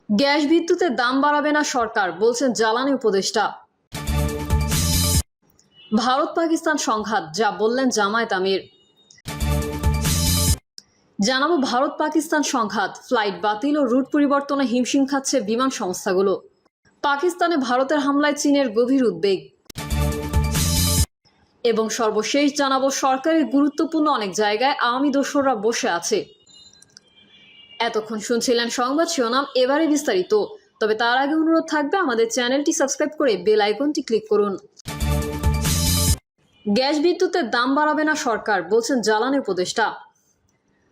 Gas বিদ্যুতের দাম বাড়াবে না সরকার, বলছেন জ্বালানি উপদেষ্টা। ভারত পাকিস্তান সংঘাত, যা বললেন জামায়াত আমির। জানাবো ভারত পাকিস্তান সংঘাত, ফ্লাইট বাতিল ও রুট পরিবর্তনে হিমশিম খাচ্ছে বিমান সংস্থাগুলো। পাকিস্তানে ভারতের হামলায় চীনের গভীর উদ্বেগ। এবং সর্বশেষ জানাবো সরকারের গুরুত্বপূর্ণ অনেক জায়গায় আওয়ামী দোসররা বসে আছে। এতক্ষণ শুনছিলেন সংবাদ শিরোনাম, এবারে বিস্তারিত। তবে তার আগে অনুরোধ থাকবে আমাদের চ্যানেলটি সাবস্ক্রাইব করে বেল আইকনটি ক্লিক করুন। গ্যাস বিদ্যুতের দাম বাড়াবে না সরকার, বলছেন জ্বালানি উপদেষ্টা।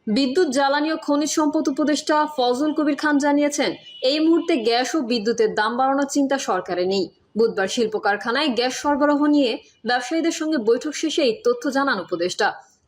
বিদ্যুৎ, জ্বালানি ও খনিজ সম্পদ উপদেষ্টা ফজল কবির খান জানিয়েছেন, এই মুহূর্তে গ্যাস ও বিদ্যুতের দাম বাড়ানোর চিন্তা সরকারের নেই। বুধবার শিল্প কারখানায় গ্যাস সরবরাহ নিয়ে ব্যবসায়ীদের সঙ্গে বৈঠক শেষে এই তথ্য জানান উপদেষ্টা।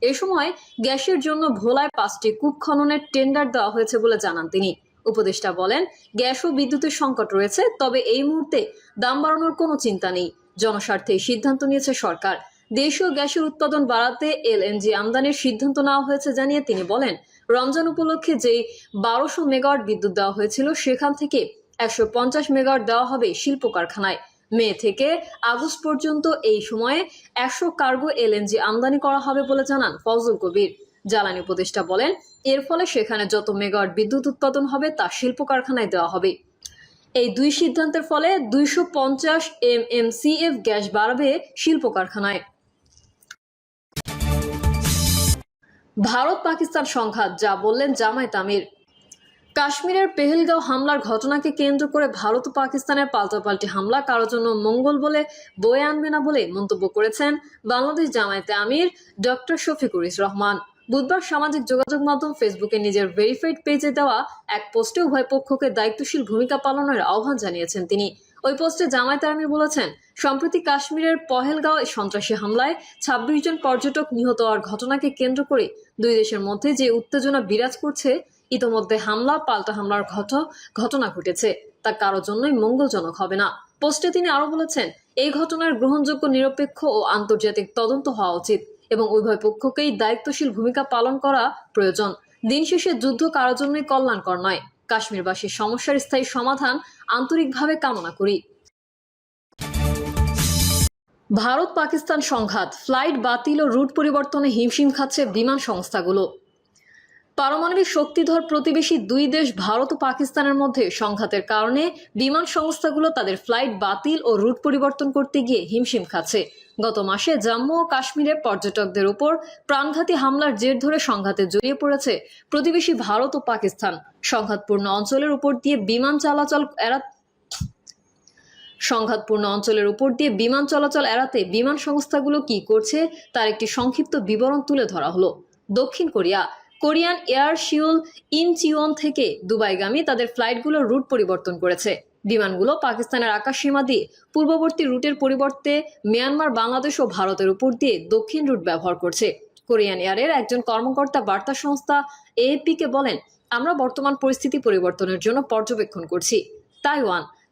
এ সময় গ্যাসের জন্য ভোলায় 5টি কূপ খননের টেন্ডার দেওয়া হয়েছে বলে জানান তিনি। উপদেষ্টা বলেন, গ্যাস ও বিদ্যুতের সংকট রয়েছে, তবে এই মুহূর্তে দাম বাড়ানোর কোনো চিন্তা নেই। জনস্বার্থে সিদ্ধান্ত নিয়েছে সরকার। দেশীয় গ্যাসের উৎপাদন বাড়াতে এলএনজি আমদানির সিদ্ধান্ত নেওয়া হয়েছে জানিয়ে তিনি বলেন, রমজান উপলক্ষে যেই 1200 মেগাওয়াট বিদ্যুৎ দেওয়া হয়েছিল, সেখান থেকে 150 মেগাওয়াট দেওয়া হবে শিল্প কারখানায়। মে থেকে আগস্ট পর্যন্ত এই সময়ে 100 কার্গো এলএনজি আমদানি করা হবে বলে জানান ফজল কবির। জ্বালানি উপদেষ্টা বলেন, এর ফলে সেখানে যত মেগাওয়াট বিদ্যুৎ উৎপাদন হবে তা শিল্প কারখানায় দেওয়া হবে। এই দুই সিদ্ধান্তের ফলে 250 MMCF গ্যাস বাড়বে শিল্প কারখানায়। ভারত পাকিস্তান সংঘাত, যা বললেন জামায়াত আমির। কাশ্মীরের পেহেলগাঁও হামলার ঘটনাকে কেন্দ্র করে ভারত ও পাকিস্তানের পাল্টাপাল্টি হামলা কারোর জন্য মঙ্গল বলে বয়ে আনবে না বলে মন্তব্য করেছেন বাংলাদেশ জামায়াতে আমির ডক্টর শফিকুর রহমান। বুধবার সামাজিক যোগাযোগ মাধ্যম ফেসবুকে নিজের ভেরিফাইড পেজে দেওয়া এক পোস্টে উভয় পক্ষকে দায়িত্বশীল ভূমিকা পালনের আহ্বান জানিয়েছেন তিনি। ওই পোস্টে জামায়াতে আমির বলেছেন, সম্প্রতি কাশ্মীরের পহেলগাঁও সন্ত্রাসী হামলায় 26 জন পর্যটক নিহত হওয়ার ঘটনাকে কেন্দ্র করে দুই দেশের মধ্যে যে উত্তেজনা বিরাজ করছে, ইতোমধ্যে হামলা পাল্টা হামলার ঘটনা ঘটেছে, তা কারোর জন্যই মঙ্গলজনক হবে না। পোস্টে তিনি আরো বলেছেন, এই ঘটনার গ্রহণযোগ্য, নিরপেক্ষ ও আন্তর্জাতিক তদন্ত হওয়া উচিত এবং উভয় পক্ষকেই দায়িত্বশীল ভূমিকা পালন করা প্রয়োজন। দিন শেষে যুদ্ধ কারোর জন্যই কল্যাণকর নয়। কাশ্মীরবাসীর সমস্যার স্থায়ী সমাধান আন্তরিকভাবে কামনা করি। ভারত পাকিস্তান সংঘাত, ফ্লাইট বাতিল ও রুট পরিবর্তনে হিমশিম খাচ্ছে বিমান সংস্থাগুলো। পারমাণবিক শক্তিধর প্রতিবেশী দুই দেশ ভারত ও পাকিস্তানের মধ্যে সংঘাতের কারণে বিমান সংস্থাগুলো তাদের ফ্লাইট বাতিল ও রুট পরিবর্তন করতে গিয়ে হিমশিম খাচ্ছে। গত মাসে জম্মু ও কাশ্মীরের পর্যটকদের উপর প্রাণঘাতী হামলার জের ধরে সংঘাতে জড়িয়ে পড়েছে প্রতিবেশী ভারত ও পাকিস্তান। সংঘাতপূর্ণ অঞ্চলের উপর দিয়ে বিমান চলাচল এড়াতে বিমান সংস্থাগুলো কি করছে তার একটি সংক্ষিপ্ত বিবরণ তুলে ধরা হলো। দক্ষিণ কোরিয়ান এয়ার শিউল ইনচিওন থেকে দুবাইগামী তাদের ফ্লাইটগুলোর রুট পরিবর্তন করেছে। বিমানগুলো পাকিস্তানের আকাশসীমা দিয়ে পূর্ববর্তী রুটের পরিবর্তে মিয়ানমার, বাংলাদেশ ও ভারতের উপর দিয়ে দক্ষিণ রুট ব্যবহার করছে। কোরিয়ান এয়ারের একজন কর্মকর্তা বার্তা সংস্থা এএফপিকে বলেন, আমরা বর্তমান পরিস্থিতি পরিবর্তনের জন্য পর্যবেক্ষণ করছি।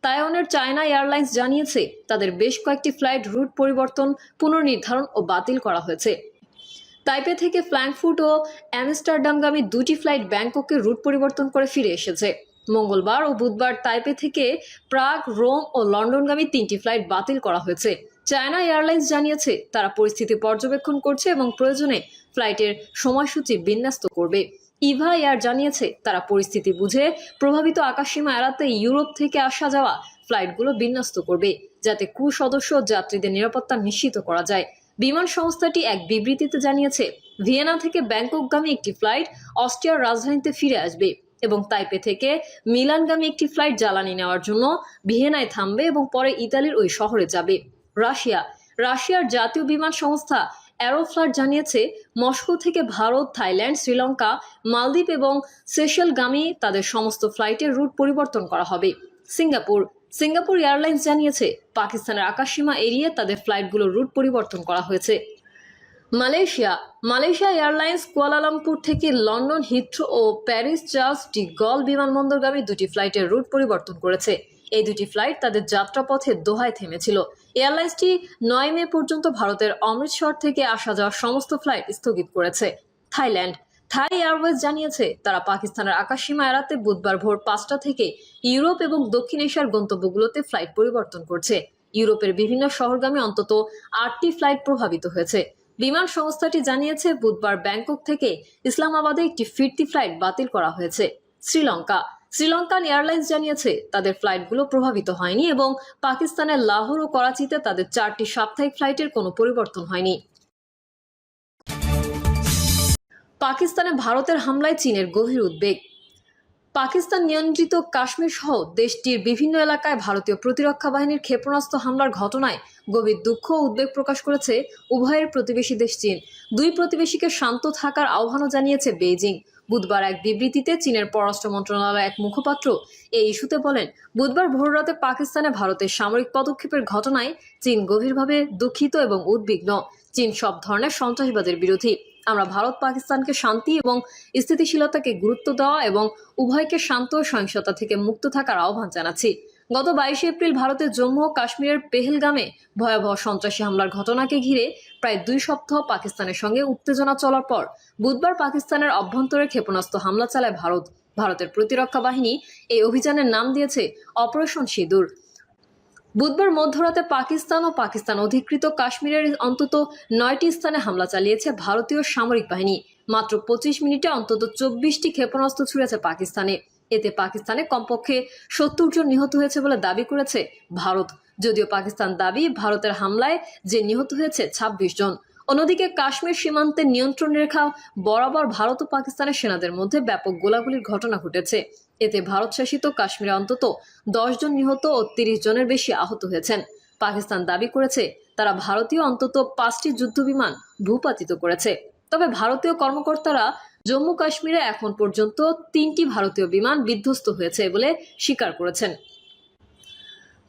তাইওয়ানের চায়না এয়ারলাইন্স জানিয়েছে, তাদের বেশ কয়েকটি ফ্লাইট রুট পরিবর্তন, পুনর্নির্ধারণ ও বাতিল করা হয়েছে। তাইপে থেকে ফ্র্যাঙ্কফুর্ট ও অ্যামস্টারডামগামী 2টি ফ্লাইট ব্যাংককে রুট পরিবর্তন করে ফিরে এসেছে। মঙ্গলবার ও বুধবার তাইপে থেকে প্রাগ, রোম ও লন্ডনগামী 3টি ফ্লাইট বাতিল করা হয়েছে। চায়না এয়ারলাইন্স জানিয়েছে, তারা পরিস্থিতি পর্যবেক্ষণ করছে এবং প্রয়োজনে ফ্লাইটের সময়সূচি বিন্যস্ত করবে। ইভা এয়ার জানিয়েছে, তারা পরিস্থিতি বুঝে প্রভাবিত আকাশসীমা এড়াতে ইউরোপ থেকে আসা যাওয়া ফ্লাইটগুলো বিন্যস্ত করবে, যাতে ক্রু সদস্য ও যাত্রীদের নিরাপত্তা নিশ্চিত করা যায়। বিমান সংস্থাটি এক বিবৃতিতে জানিয়েছে, ভিয়েনা থেকে ব্যাংককগামী একটি ফ্লাইট অস্ট্রিয়ার রাজধানীতে ফিরে আসবে এবং তাইপে থেকে মিলানগামী একটি ফ্লাইট জ্বালানি নেওয়ার জন্য ভিয়েনায় থামবে এবং পরে ইতালির ওই শহরে যাবে। রাশিয়ার জাতীয় বিমান সংস্থা অ্যারোফ্লাট জানিয়েছে, মস্কো থেকে ভারত, থাইল্যান্ড, শ্রীলঙ্কা, মালদ্বীপ এবং সেশেলগামী তাদের সমস্ত ফ্লাইটের রুট পরিবর্তন করা হবে। সিঙ্গাপুর এয়ারলাইন্স জানিয়েছে, পাকিস্তানের আকাশসীমা এড়িয়ে তাদের ফ্লাইটগুলোর রুট পরিবর্তন করা হয়েছে। মালয়েশিয়া এয়ারলাইন্স কুয়ালালামপুর থেকে লন্ডন হিথ্রো ও প্যারিস চার্লস ডি গল বিমানবন্দরগামী 2টি ফ্লাইটের রুট পরিবর্তন করেছে। এই 2টি ফ্লাইট তাদের যাত্রাপথে দোহায় থেমেছিল। এয়ারলাইন্সটি 9 মে পর্যন্ত ভারতের অমৃতসর থেকে আসা যাওয়া সমস্ত ফ্লাইট স্থগিত করেছে। থাই এয়ারওয়েজ জানিয়েছে তারা পাকিস্তানের আকাশসীমা এড়াতে বুধবার ভোর 5টা থেকে ইউরোপ এবং দক্ষিণ এশিয়ার গন্তব্যগুলোতে ফ্লাইট পরিবর্তন করছে। ইউরোপের বিভিন্ন শহরগামী অন্তত 8টি ফ্লাইট প্রভাবিত হয়েছে। বিমান সংস্থাটি জানিয়েছে বুধবার ব্যাংকক থেকে ইসলামাবাদে একটি ফিরতি ফ্লাইট বাতিল করা হয়েছে। শ্রীলঙ্কান এয়ারলাইন্স জানিয়েছে তাদের ফ্লাইটগুলো প্রভাবিত হয়নি এবং পাকিস্তানের লাহোর ও করাচিতে তাদের 4টি সাপ্তাহিক ফ্লাইটের কোনো পরিবর্তন হয়নি। পাকিস্তানে ভারতের হামলায় চীনের গভীর উদ্বেগ। পাকিস্তান নিয়ন্ত্রিত কাশ্মীর সহ দেশটির বিভিন্ন এলাকায় ভারতীয় প্রতিরক্ষা বাহিনীর ক্ষেপণাস্ত্র হামলার ঘটনায় গভীর দুঃখ ও উদ্বেগ প্রকাশ করেছে উভয়ের প্রতিবেশী দেশ চীন। দুই প্রতিবেশীকে শান্ত থাকার আহ্বানও জানিয়েছে বেইজিং। বুধবার এক বিবৃতিতে চীনের পররাষ্ট্র মন্ত্রণালয়ের এক মুখপাত্র এই ইস্যুতে বলেন, বুধবার ভোররাতে পাকিস্তানে ভারতের সামরিক পদক্ষেপের ঘটনায় চীন গভীরভাবে দুঃখিত এবং উদ্বিগ্ন। চীন সব ধরনের সন্ত্রাসবাদের বিরোধী। আমরা ভারত পাকিস্তানকে শান্তি এবং স্থিতিশীলতাকে গুরুত্ব দেওয়া এবং উভয়কে শান্ত ও সহিংসতা থেকে মুক্ত থাকার আহ্বান জানাচ্ছি। গত 22 এপ্রিল ভারতের জম্মু ও কাশ্মীরের পেহেলগামে ভয়াবহ সন্ত্রাসী হামলার ঘটনাকে ঘিরে প্রায় 2 সপ্তাহ পাকিস্তানের সঙ্গে উত্তেজনা চলার পর বুধবার পাকিস্তানের অভ্যন্তরে ক্ষেপণাস্ত্র হামলা চালায় ভারত। ভারতের প্রতিরক্ষা বাহিনী এই অভিযানের নাম দিয়েছে অপারেশন সিঁদুর। বুধবার মধ্যরাতে পাকিস্তান ও পাকিস্তান অধিকৃত কাশ্মীরের অন্তত 9টি স্থানে হামলা চালিয়েছে ভারতীয় সামরিক বাহিনী। মাত্র 25 মিনিটে অন্তত 24টি ক্ষেপণাস্ত্র ছুড়েছে পাকিস্তানে। এতে পাকিস্তানে কমপক্ষে 70 জন নিহত হয়েছে বলে দাবি করেছে ভারত। যদিও পাকিস্তান দাবি ভারতের হামলায় যে নিহত হয়েছে 26 জন। অন্যদিকে কাশ্মীর সীমান্তের নিয়ন্ত্রণ রেখা বরাবর ভারত ও পাকিস্তানের সেনাদের মধ্যে ব্যাপক গোলাগুলির ঘটনা ঘটেছে। এতে ভারত শাসিত কাশ্মীরে অন্তত 10 জন নিহত ও 30 জনের বেশি আহত হয়েছেন। পাকিস্তান দাবি করেছে তারা ভারতীয় অন্তত 5টি যুদ্ধবিমান ভূপাতিত করেছে। তবে ভারতীয় কর্মকর্তারা জম্মু কাশ্মীরে এখন পর্যন্ত 3টি ভারতীয় বিমান বিধ্বস্ত হয়েছে বলে স্বীকার করেছেন।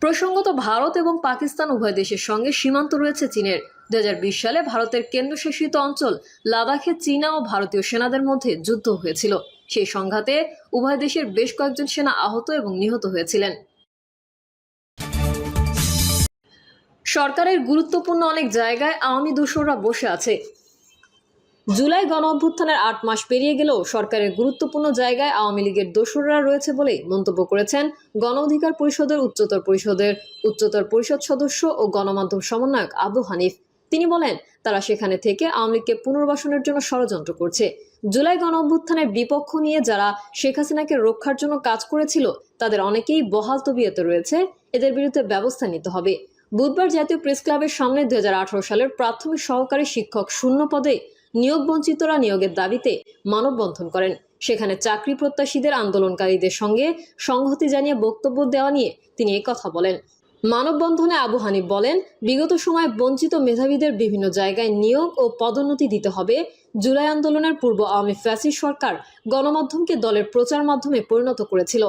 প্রসঙ্গত, ভারত এবং পাকিস্তান উভয় দেশের সঙ্গে সীমান্ত রয়েছে চীনের। 2020 সালে ভারতের কেন্দ্রশাসিত অঞ্চল লাদাখে চীনা ও ভারতীয় সেনাদের মধ্যে যুদ্ধ হয়েছিল। সেই সংঘাতে উভয় দেশের বেশ কয়েকজন সেনা আহত এবং নিহত হয়েছিলেন। সরকারের গুরুত্বপূর্ণ অনেক জায়গায় আওয়ামী দোসররা বসে আছে। জুলাই গণ অভ্যুত্থানের 8 মাস পেরিয়ে গেলেও সরকারের গুরুত্বপূর্ণ জায়গায় আওয়ামী লীগের দোসররা রয়েছে বলে মন্তব্য করেছেন গণ অধিকার পরিষদের উচ্চতর পরিষদ সদস্য ও গণমাধ্যম সমন্বয়ক আবু হানিফ। তিনি বলেন, তারা সেখানে থেকে আওয়ামী লীগকে পুনর্বাসনের জন্য ষড়যন্ত্র করছে। জুলাই গণ অভ্যুত্থানের বিপক্ষ নিয়ে যারা শেখ হাসিনাকে রক্ষার জন্য কাজ করেছিল তাদের অনেকেই বহাল তবিয়তে রয়েছে। এদের বিরুদ্ধে ব্যবস্থা নিতে হবে। বুধবার জাতীয় প্রেস ক্লাবের সামনে 2018 সালের প্রাথমিক সহকারী শিক্ষক শূন্য পদে নিয়োগ বঞ্চিতরা নিয়োগের দাবিতে মানববন্ধন করেন। সেখানে চাকরি প্রত্যাশীদের আন্দোলনকারীদের সঙ্গে সংহতি জানিয়ে বক্তব্য দেওয়া নিয়ে তিনি কথা বলেন। মানববন্ধনে আবু হানিফ বলেন, বিগত সময়ে বঞ্চিত মেধাবীদের বিভিন্ন জায়গায় নিয়োগ ও পদোন্নতি দিতে হবে। জুলাই আন্দোলনের পূর্ব আওয়ামী ফ্যাসিস্ট সরকার গণমাধ্যমকে দলের প্রচার মাধ্যমে পরিণত করেছিল।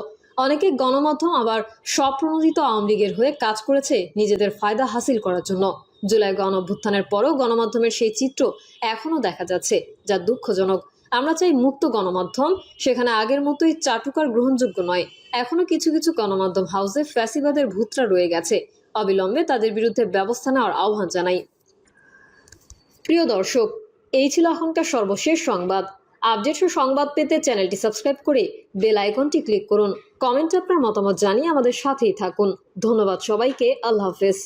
অনেকে গণমাধ্যম আবার স্বপ্রণোদিত আওয়ামী লীগের হয়ে কাজ করেছে নিজেদের ফায়দা হাসিল করার জন্য। জুলাই গণ অভ্যুত্থানের পরও গণমাধ্যমের সেই চিত্র এখনো দেখা যাচ্ছে, যা দুঃখজনক। আমরা চাই মুক্ত গণমাধ্যম, সেখানে আগের মতোই চাটুকার গ্রহণযোগ্য নয়। এখনো কিছু কিছু গণমাধ্যম হাউসে ফ্যাসিবাদের ভূতরা রয়ে গেছে। অবিলম্বে তাদের বিরুদ্ধে ব্যবস্থা নেওয়ার আহ্বান জানাই। প্রিয় দর্শক, এই ছিল এখনকার সর্বশেষ সংবাদ। আপডেট সংবাদ পেতে চ্যানেলটি সাবস্ক্রাইব করে বেল আইকনটি ক্লিক করুন। কমেন্টে আপনার মতামত জানিয়ে আমাদের সাথেই থাকুন। ধন্যবাদ সবাইকে। আল্লাহ হাফেজ।